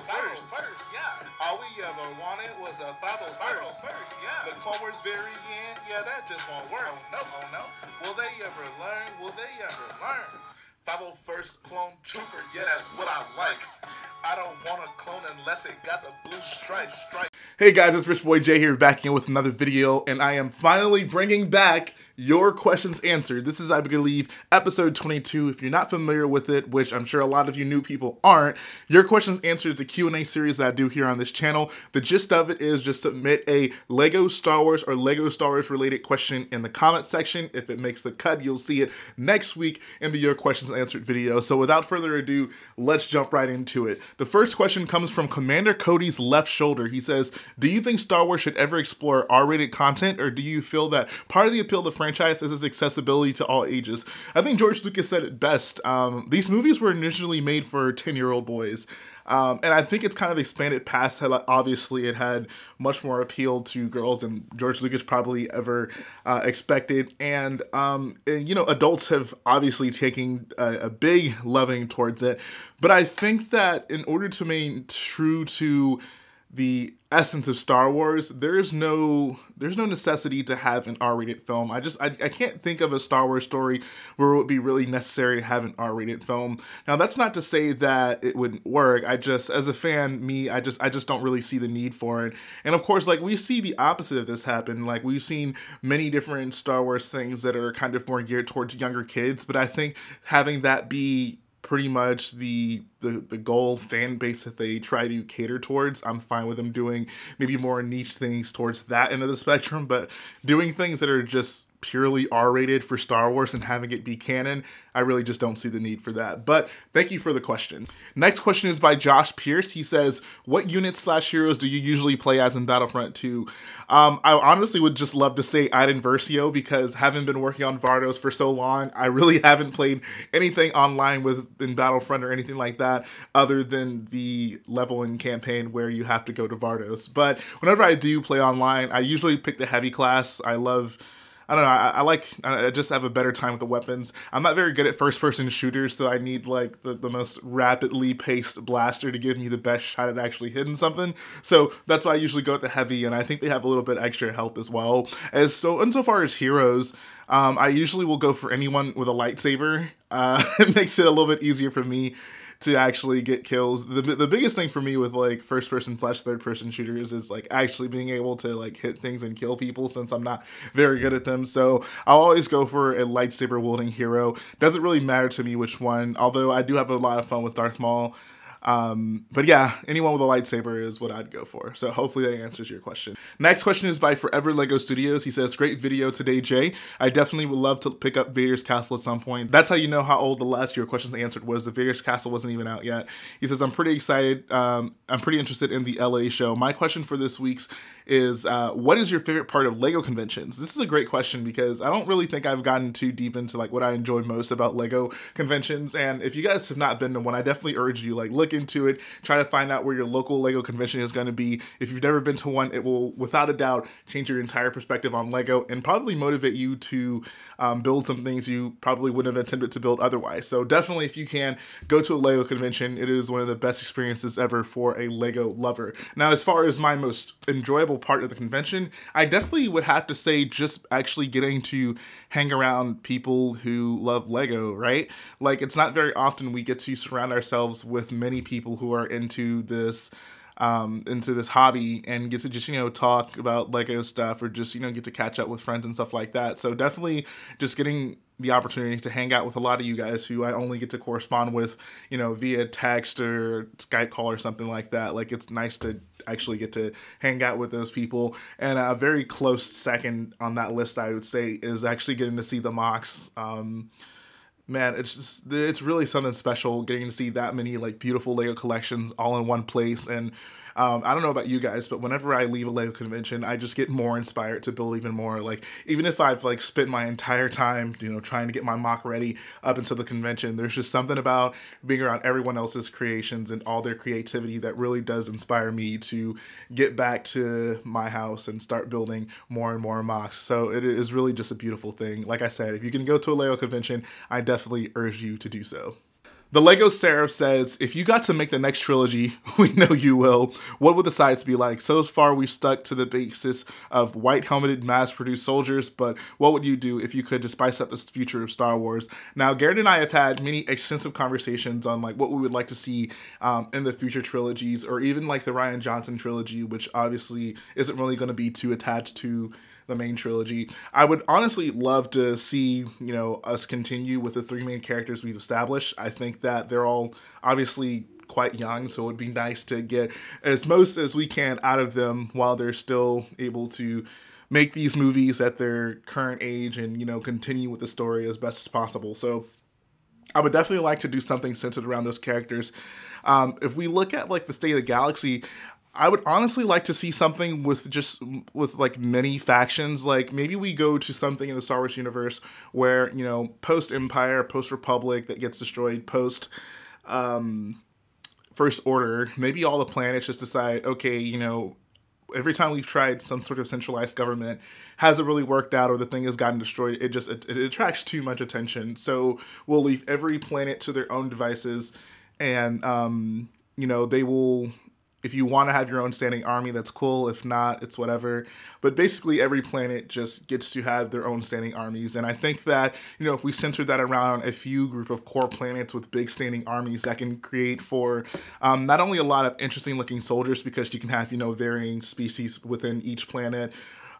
first, yeah. All we ever wanted was a 501st. Yeah. The Clone Wars variant, yeah, that just won't work. Oh no. Will they ever learn? 501st Clone Trooper, yeah, that's what I like. I don't want a clone unless it got the blue stripes. Hey guys, it's Rich Boy J here, back in with another video, and I am finally bringing back your questions answered. This is, I believe, episode 22. If you're not familiar with it, which I'm sure a lot of you new people aren't, your questions answered is a Q&A series that I do here on this channel. The gist of it is just submit a Lego Star Wars or Lego Star Wars related question in the comment section. If it makes the cut, you'll see it next week in the Your Questions Answered video. So without further ado, let's jump right into it. The first question comes from Commander Cody's Left Shoulder. He says, do you think Star Wars should ever explore R-rated content, or do you feel that part of the appeal of the franchise is its accessibility to all ages? I think George Lucas said it best. These movies were initially made for 10-year-old boys. And I think it's kind of expanded past how, obviously, it had much more appeal to girls than George Lucas probably ever expected. And you know, adults have obviously taken a big loving towards it. But I think that in order to remain true to the essence of Star Wars, there's no necessity to have an R-rated film. I can't think of a Star Wars story where it would be really necessary to have an R-rated film. Now, that's not to say that it wouldn't work. As a fan, I just don't really see the need for it. And of course, like, we see the opposite of this happen. Like, we've seen many different Star Wars things that are kind of more geared towards younger kids, but I think having that be pretty much the goal fan base that they try to cater towards, I'm fine with them doing maybe more niche things towards that end of the spectrum, but doing things that are just purely R-rated for Star Wars and having it be canon, I really just don't see the need for that. But thank you for the question. Next question is by Josh Pierce. He says, what units / heroes do you usually play as in Battlefront 2? I honestly would just love to say Iden Versio, because having been working on Vardos for so long, I really haven't played anything online in Battlefront or anything like that other than the level in campaign where you have to go to Vardos. But whenever I do play online, I usually pick the heavy class. I don't know, I just have a better time with the weapons. I'm not very good at first-person shooters, so I need, like, the most rapidly paced blaster to give me the best shot at actually hitting something. So that's why I usually go with the heavy, and I think they have a little bit extra health as well. Insofar as heroes, I usually will go for anyone with a lightsaber. It makes it a little bit easier for me to actually get kills. The biggest thing for me with, like, first-person / third-person shooters is, like, actually being able to, like, hit things and kill people, since I'm not very good at them. So I'll always go for a lightsaber-wielding hero. Doesn't really matter to me which one, although I do have a lot of fun with Darth Maul. But yeah, anyone with a lightsaber is what I'd go for. So hopefully that answers your question. Next question is by Forever Lego Studios. He says, great video today, Jay. I definitely would love to pick up Vader's Castle at some point. That's how you know how old the last Your Questions Answered was. The Vader's Castle wasn't even out yet. He says, I'm pretty excited. I'm pretty interested in the LA show. My question for this week's is, what is your favorite part of Lego conventions? This is a great question, because I don't really think I've gotten too deep into, like, what I enjoy most about Lego conventions. And if you guys have not been to one, I definitely urge you, like, look into it, try to find out where your local Lego convention is going to be. If you've never been to one, it will without a doubt change your entire perspective on Lego and probably motivate you to build some things you probably wouldn't have attempted to build otherwise. So definitely, if you can, go to a Lego convention. It is one of the best experiences ever for a Lego lover. Now, as far as my most enjoyable part of the convention, I definitely would have to say just actually getting to hang around people who love Lego, right? Like, it's not very often we get to surround ourselves with many people who are into this hobby and get to just, you know, talk about Lego stuff, or just, you know, get to catch up with friends and stuff like that. So definitely just getting the opportunity to hang out with a lot of you guys who I only get to correspond with, you know, via text or Skype call or something like that. Like, it's nice to actually get to hang out with those people. And a very close second on that list, I would say, is actually getting to see the mocks. Man, it's really something special getting to see that many, like, beautiful Lego collections all in one place. And I don't know about you guys, but whenever I leave a Lego convention, I just get more inspired to build even more. Like, even if I've, like, spent my entire time, you know, trying to get my mock ready up until the convention, there's just something about being around everyone else's creations and all their creativity that really does inspire me to get back to my house and start building more and more mocks. So it is really just a beautiful thing. Like I said, if you can go to a Lego convention, I definitely urge you to do so. The Lego Seraph says, if you got to make the next trilogy, we know you will, what would the sides be like? So far, we've stuck to the basis of white-helmeted, mass-produced soldiers, but what would you do if you could to spice up the future of Star Wars? Now, Garrett and I have had many extensive conversations on like what we would like to see in the future trilogies, or even like the Rian Johnson trilogy, which obviously isn't really going to be too attached to the main trilogy. I would honestly love to see, you know, us continue with the three main characters we've established. I think that they're all obviously quite young, so it would be nice to get as most as we can out of them while they're still able to make these movies at their current age and, you know, continue with the story as best as possible. So I would definitely like to do something centered around those characters. If we look at like the state of the galaxy, I would honestly like to see something with like many factions. Like maybe we go to something in the Star Wars universe where, you know, post-Empire, post-Republic that gets destroyed, post First Order, maybe all the planets just decide, okay, you know, every time we've tried some sort of centralized government, hasn't really worked out, or the thing has gotten destroyed, it attracts too much attention. So we'll leave every planet to their own devices, and you know, they will, if you want to have your own standing army, that's cool. If not, it's whatever. But basically every planet just gets to have their own standing armies. And I think that, you know, if we center that around a few group of core planets with big standing armies, that can create for not only a lot of interesting looking soldiers, because you can have, you know, varying species within each planet,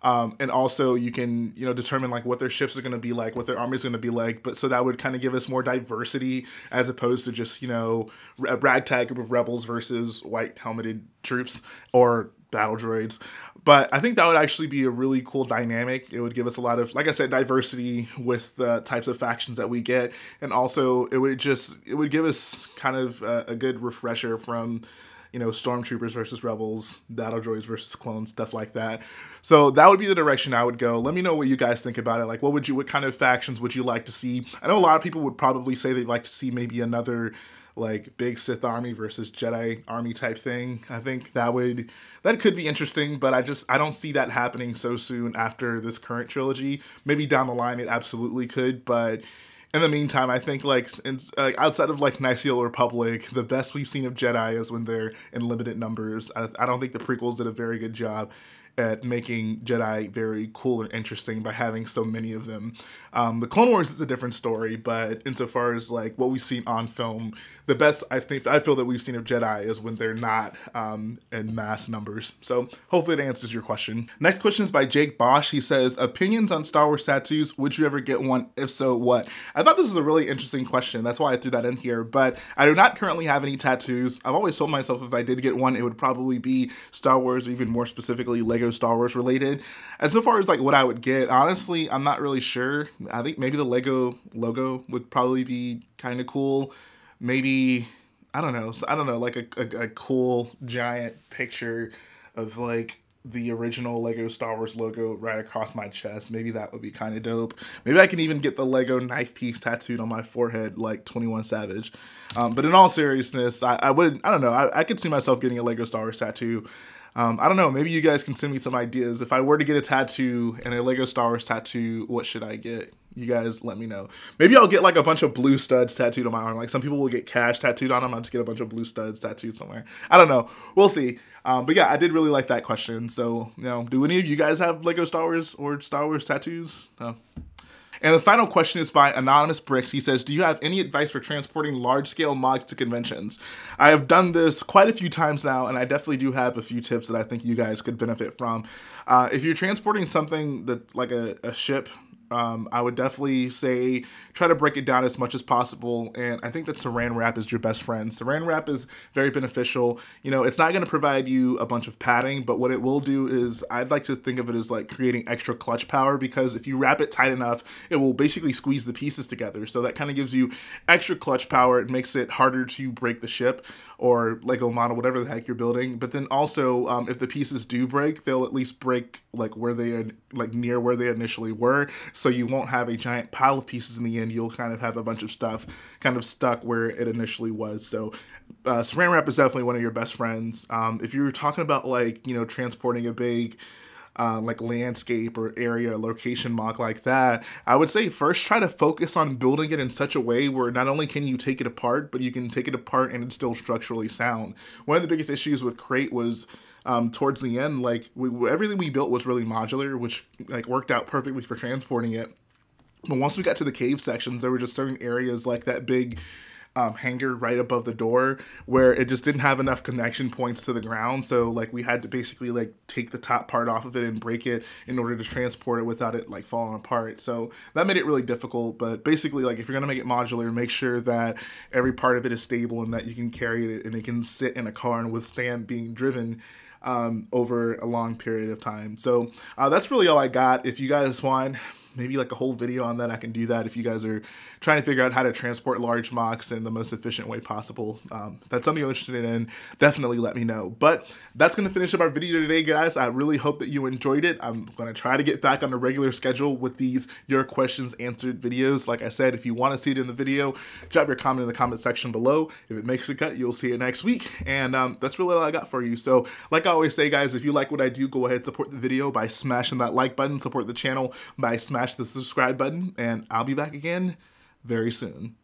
and also you can, you know, determine like what their ships are going to be like, what their armies are going to be like. But so that would kind of give us more diversity as opposed to just, you know, a ragtag group of rebels versus white helmeted troops or battle droids. But I think that would actually be a really cool dynamic. It would give us a lot of, like I said, diversity with the types of factions that we get. And also it would give us kind of a good refresher from, you know, stormtroopers versus rebels, battle droids versus clones, stuff like that. So that would be the direction I would go. Let me know what you guys think about it. Like, what kind of factions would you like to see? I know a lot of people would probably say they'd like to see maybe another like big Sith army versus Jedi army type thing. I think that could be interesting, but I don't see that happening so soon after this current trilogy. Maybe down the line it absolutely could, but in the meantime, I think like outside of like Knights of the Old Republic, the best we've seen of Jedi is when they're in limited numbers. I don't think the prequels did a very good job at making Jedi very cool and interesting by having so many of them. The Clone Wars is a different story, but insofar as like what we've seen on film, the best I feel that we've seen of Jedi is when they're not in mass numbers. So hopefully that answers your question. Next question is by Jake Bosch. He says, opinions on Star Wars tattoos. Would you ever get one? If so, what? I thought this was a really interesting question. That's why I threw that in here, but I do not currently have any tattoos. I've always told myself if I did get one, it would probably be Star Wars, or even more specifically Lego Star Wars related. And so far as like what I would get, honestly, I'm not really sure. I think maybe the Lego logo would probably be kind of cool. Maybe, I don't know, like a cool giant picture of like the original Lego Star Wars logo right across my chest. Maybe that would be kind of dope. Maybe I can even get the Lego knife piece tattooed on my forehead like 21 Savage. But in all seriousness, I don't know, I could see myself getting a Lego Star Wars tattoo. I don't know, maybe you guys can send me some ideas. If I were to get a tattoo and a Lego Star Wars tattoo, what should I get? You guys let me know. Maybe I'll get like a bunch of blue studs tattooed on my arm. Like some people will get cash tattooed on them. I'll just get a bunch of blue studs tattooed somewhere. I don't know. We'll see. But yeah, I did really like that question. So, you know, do any of you guys have Lego Star Wars or Star Wars tattoos? And the final question is by Anonymous Bricks. He says, do you have any advice for transporting large-scale mods to conventions? I have done this quite a few times now, and I definitely do have a few tips that I think you guys could benefit from. If you're transporting something that like a ship, I would definitely say try to break it down as much as possible, and I think that saran wrap is your best friend. Saran wrap is very beneficial. You know, it's not going to provide you a bunch of padding, but what it will do is, I'd like to think of it as like creating extra clutch power, because if you wrap it tight enough, it will basically squeeze the pieces together. So that kind of gives you extra clutch power. It makes it harder to break the ship or Lego model, whatever the heck you're building. But then also, if the pieces do break, they'll at least break like where they are, like near where they initially were. So you won't have a giant pile of pieces in the end. You'll kind of have a bunch of stuff kind of stuck where it initially was. So saran wrap is definitely one of your best friends. If you're talking about like, you know, transporting a big like landscape or area location mock like that, I would say first try to focus on building it in such a way where not only can you take it apart, but you can take it apart and it's still structurally sound. One of the biggest issues with Crate was towards the end, like everything we built was really modular, which like worked out perfectly for transporting it. But once we got to the cave sections, there were just certain areas like that big hangar right above the door where it just didn't have enough connection points to the ground. So like we had to basically like take the top part off of it and break it in order to transport it without it like falling apart. So that made it really difficult. But basically, like if you're gonna make it modular, make sure that every part of it is stable and that you can carry it and it can sit in a car and withstand being driven over a long period of time. So that's really all I got. If you guys want maybe like a whole video on that, I can do that. If you guys are trying to figure out how to transport large mocks in the most efficient way possible, if that's something you're interested in, definitely let me know. But that's going to finish up our video today, guys. I really hope that you enjoyed it. I'm going to try to get back on a regular schedule with these Your Questions Answered videos. Like I said, if you want to see it in the video, drop your comment in the comment section below. If it makes the cut, you'll see it next week. And that's really all I got for you. So like I always say, guys, if you like what I do, go ahead and support the video by smashing that like button, support the channel by smashing the subscribe button, and I'll be back again very soon.